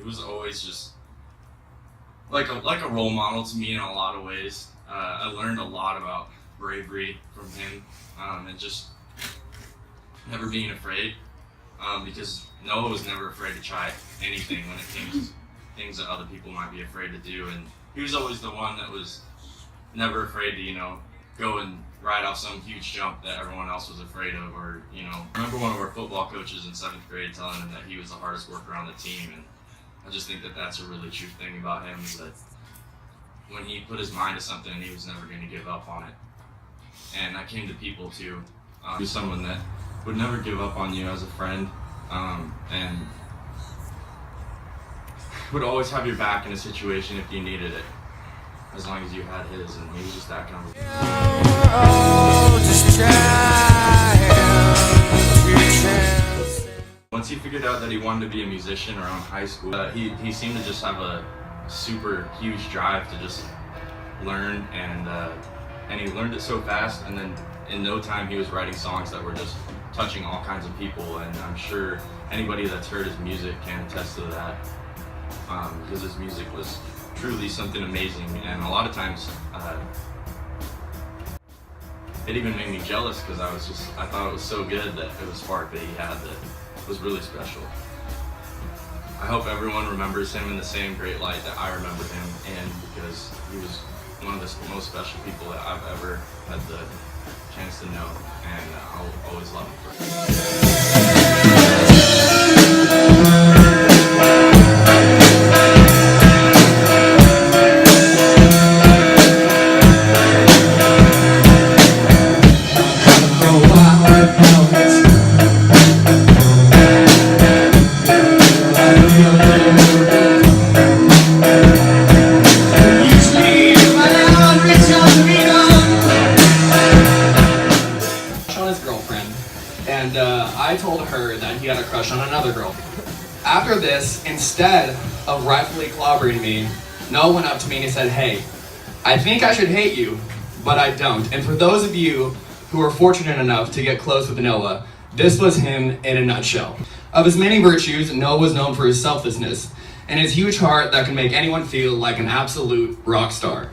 was always just like a role model to me in a lot of ways. I learned a lot about bravery from him, and just never being afraid, because Noah was never afraid to try anything when it came to things that other people might be afraid to do, and he was always the one that was never afraid to, go and ride off some huge jump that everyone else was afraid of, or, I remember one of our football coaches in 7th grade telling him that he was the hardest worker on the team, and I just think that that's a really true thing about him, is that when he put his mind to something, he was never going to give up on it. And that came to people too. He was someone that would never give up on you as a friend, and would always have your back in a situation if you needed it, as long as you had his, and he was just that kind of Once he figured out that he wanted to be a musician around high school, he seemed to just have a super huge drive to just learn, and he learned it so fast, and then in no time he was writing songs that were just touching all kinds of people, and I'm sure anybody that's heard his music can attest to that, because his music was truly something amazing, and a lot of times it even made me jealous, because I thought it was so good, that it was spark that he had that was really special. I hope everyone remembers him in the same great light that I remember him in, because he was one of the most special people that I've ever had the chance to know, and I'll always love him for it. And I told her that he had a crush on another girl. After this, instead of rightfully clobbering me, Noah went up to me and he said, "Hey, I think I should hate you, but I don't." And for those of you who are fortunate enough to get close with Noah, this was him in a nutshell. Of his many virtues, Noah was known for his selflessness and his huge heart that can make anyone feel like an absolute rock star.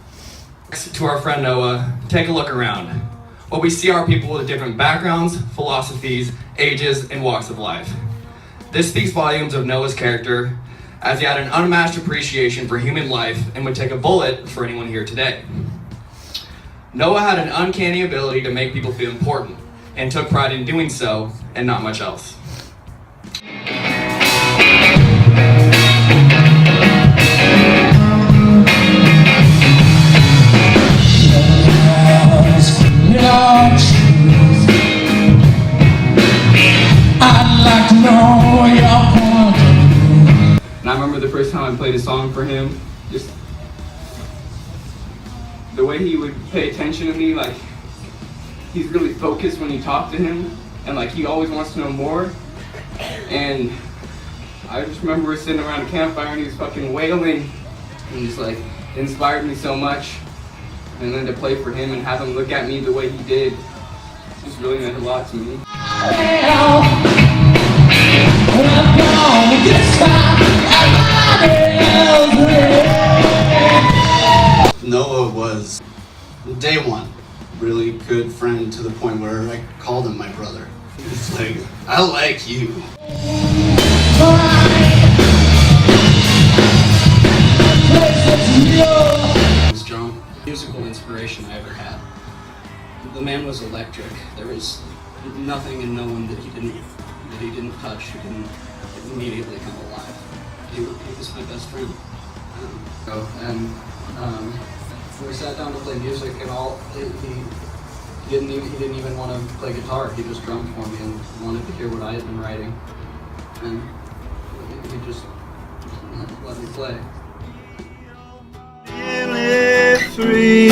Next to our friend Noah, take a look around. What we see are people with different backgrounds, philosophies, ages, and walks of life. This speaks volumes of Noah's character, as he had an unmatched appreciation for human life and would take a bullet for anyone here today. Noah had an uncanny ability to make people feel important, and took pride in doing so, and not much else. And I remember the first time I played a song for him, just the way he would pay attention to me, like he's really focused when you talk to him, and like he always wants to know more. And I just remember we were sitting around a campfire and he was fucking wailing, and just like it inspired me so much. And then to play for him and have him look at me the way he did, just really meant a lot to me. Noah was, day one, really good friend, to the point where I called him my brother. It's like, I like you. I was drunk. Musical inspiration I ever had. The man was electric. There was nothing and no one that he didn't touch, who didn't immediately come alive. He was my best friend. We sat down to play music, and he didn't even want to play guitar. He just drummed for me and wanted to hear what I had been writing, and he just let me play. Free.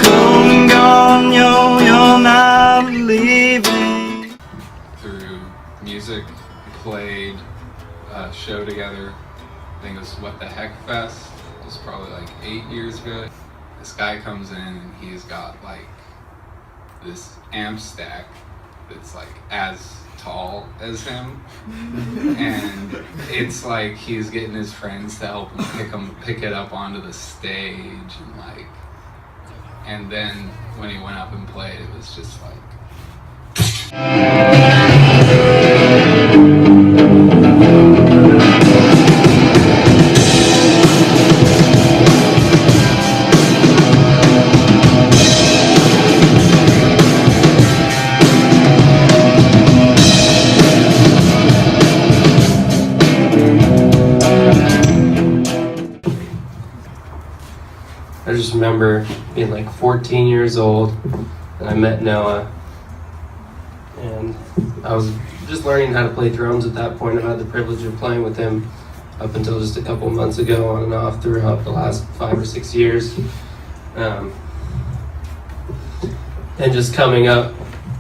Come and gone, you're not leaving. Through music, we played a show together. I think it was What the Heck Fest. It was probably like 8 years ago. This guy comes in and he's got like this amp stack that's like as tall as him, and it's like he's getting his friends to help him pick it up onto the stage, and like, and then when he went up and played, it was just like. I just remember being like 14 years old, and I met Noah, and I was just learning how to play drums at that point. I've had the privilege of playing with him up until just a couple months ago, on and off throughout the last 5 or 6 years. And just coming up,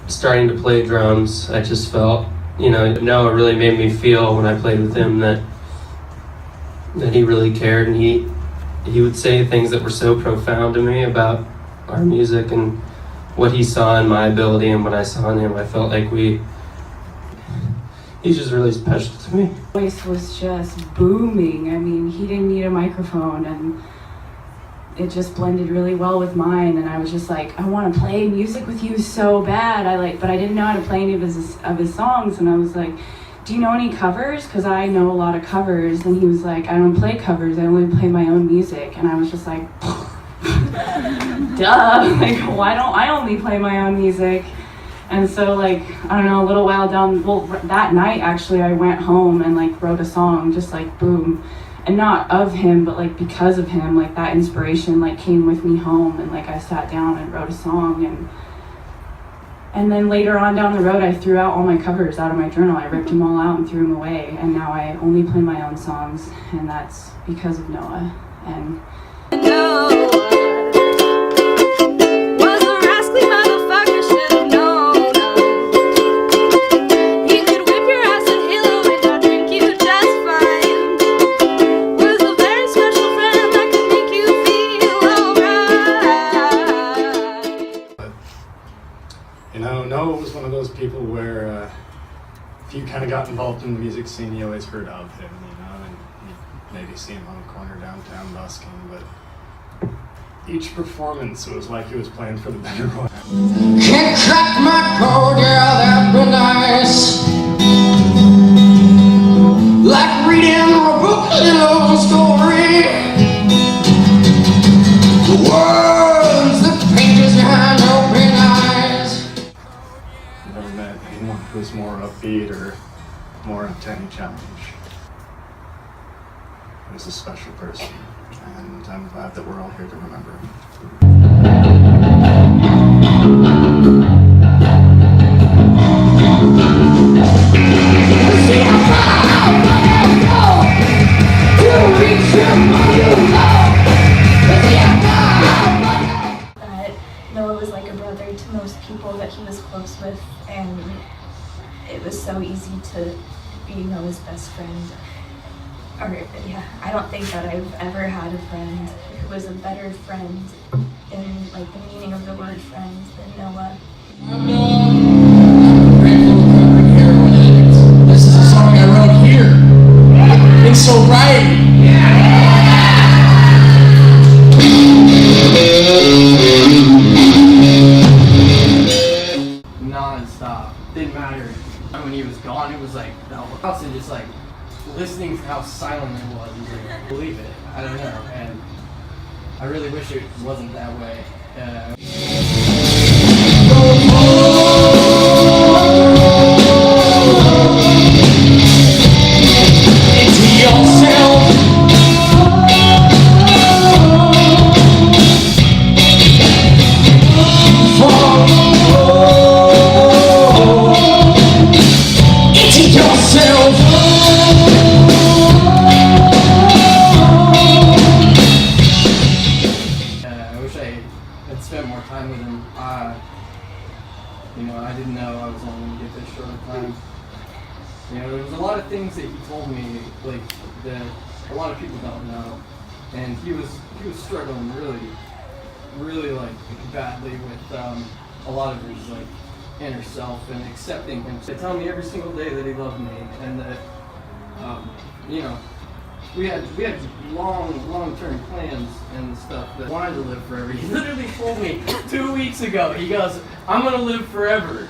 starting to play drums, I just felt, Noah really made me feel when I played with him that he really cared, and he would say things that were so profound to me about our music and what he saw in my ability and what I saw in him. I felt like he's just really special to me. His voice was just booming. I mean, he didn't need a microphone, and it just blended really well with mine. And I was just like, I want to play music with you so bad. But I didn't know how to play any of his songs, and I was like, do you know any covers? Because I know a lot of covers. And he was like, I don't play covers, I only play my own music. And I was just like, duh, like, why don't I only play my own music? And so, like, I don't know, a little while down, that night actually, I went home and like wrote a song, just like boom. And not of him, but like because of him, like that inspiration like came with me home, and like I sat down and wrote a song. And then later on down the road, I threw out all my covers out of my journal. I ripped them all out and threw them away. And now I only play my own songs, and that's because of Noah. And Noah was a rascally motherfucker, should've known. He could whip your ass at Halo and I'd drink you just fine. Was a very special friend that could make you feel alright. Noah was one of those people where if you kind of got involved in the music scene, you always heard of him, and you'd maybe see him on the corner downtown busking, but each performance, it was like he was playing for the better one. Can't crack my code, yeah, that'd be nice. Like reading a book, little story. The words, the pages behind open eyes. I've never met anyone who was more upbeat or more up to any challenge. He was a special person, and I'm glad that we're all here to remember him. That Noah was like a brother to most people that he was close with, and it was so easy to be Noah's best friend. I don't think that I've ever had a friend who was a better friend in like the meaning of the word friend than Noah. This is a song I wrote here. It's so right. Non-stop. Didn't matter. When he was gone, it was like the whole house, and just like listening to how silent it was like, believe it. I don't know, and I really wish it wasn't that way. Spent more time with him. I didn't know I was only going to get this short of time. There was a lot of things that he told me, like, that a lot of people don't know. And he was struggling really, really, like, badly with a lot of his, like, inner self and accepting him. They tell me every single day that he loved me and that, you know, we had long-term plans and stuff that wanted to live forever. He literally told me 2 weeks ago, he goes, I'm gonna live forever.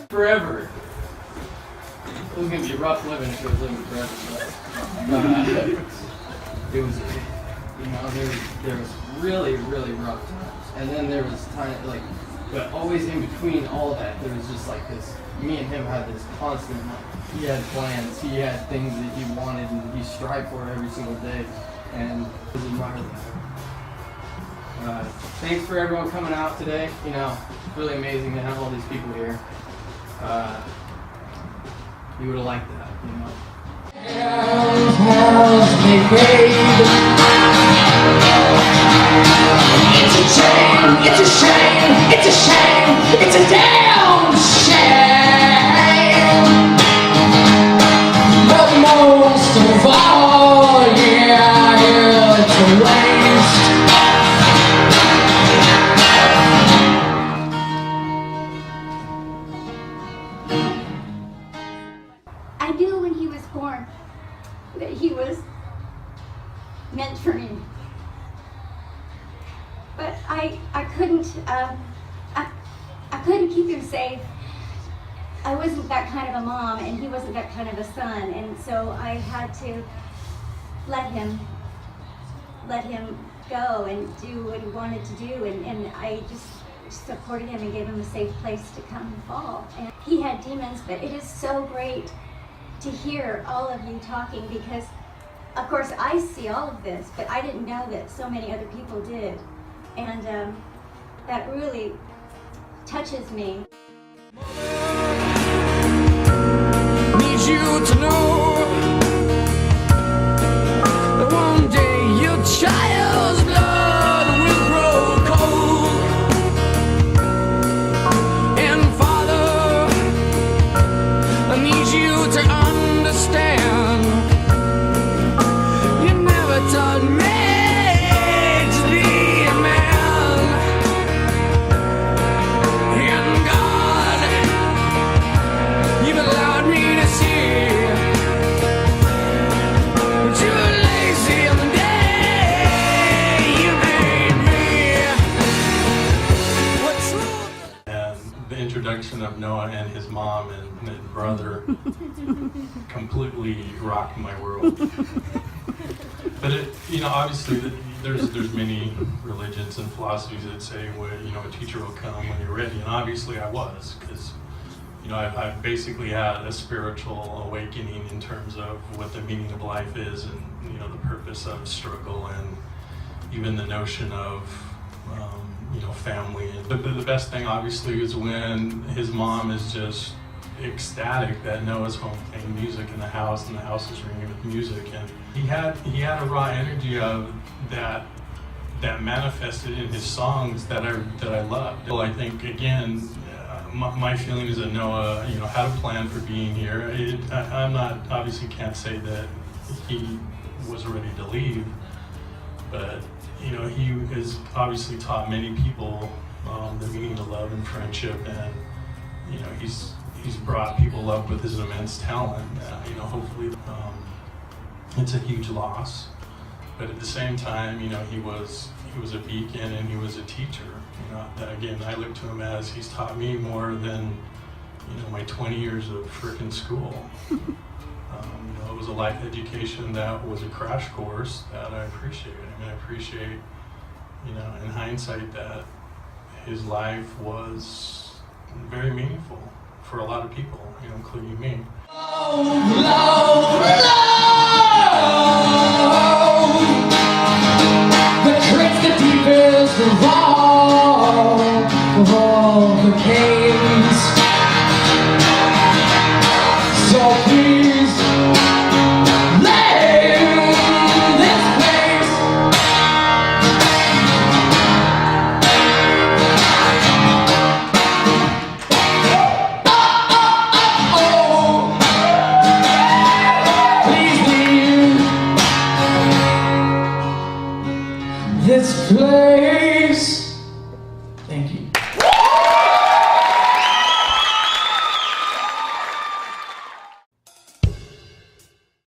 Forever. It was gonna be rough living if it was living forever, but it was, you know, there was really rough times, and then there was time like, but always in between all that, there was just like this. Me and him had this constant. Like, he had plans, he had things that he wanted, and he strived for every single day, and I was admired that. Thanks for everyone coming out today. You know, it's really amazing to have all these people here. You would have liked that, you know. It's a shame, it's a shame, it's a shame, it's a damn shame. But most of all, yeah, it's a waste. I knew when he was born that he was meant for me. But I couldn't keep him safe. I wasn't that kind of a mom, and he wasn't that kind of a son, and so I had to let him go and do what he wanted to do, and I just supported him and gave him a safe place to come and fall. And he had demons, but it is so great to hear all of you talking, because of course I see all of this, but I didn't know that so many other people did. And that really touches me. Need you to know that one day your child's blood will grow cold. And Father, I need you to understand, you never taught me to be a man. And God, you've allowed me to see that you were lazy on the day you made me. What's wrong? And the introduction of Noah and his mom and brother completely rocked my world. But it, you know, obviously there's many religions and philosophies that say, well, you know, a teacher will come when you're ready, and obviously I was, because, you know, I've basically had a spiritual awakening in terms of what the meaning of life is, and, you know, the purpose of struggle, and even the notion of, you know, family. But the best thing, obviously, is when his mom is just ecstatic that Noah's home playing music in the house, and the house is ringing with music, and he had a raw energy of that manifested in his songs that I loved. Well, I think again, my feeling is that Noah, you know, had a plan for being here. I'm not, obviously can't say that he was ready to leave, but you know, he has obviously taught many people the meaning of love and friendship, and you know, he's brought people up with his immense talent. You know, hopefully, it's a huge loss, but at the same time, you know, he was a beacon and he was a teacher. You know, that, again, I look to him as he's taught me more than, you know, my 20 years of frickin' school. You know, it was a life education that was a crash course that I appreciate. I mean, I appreciate, you know, in hindsight, that his life was very meaningful for a lot of people, you know, including me. The creek's the deepest of all the caves. So please let Thank you.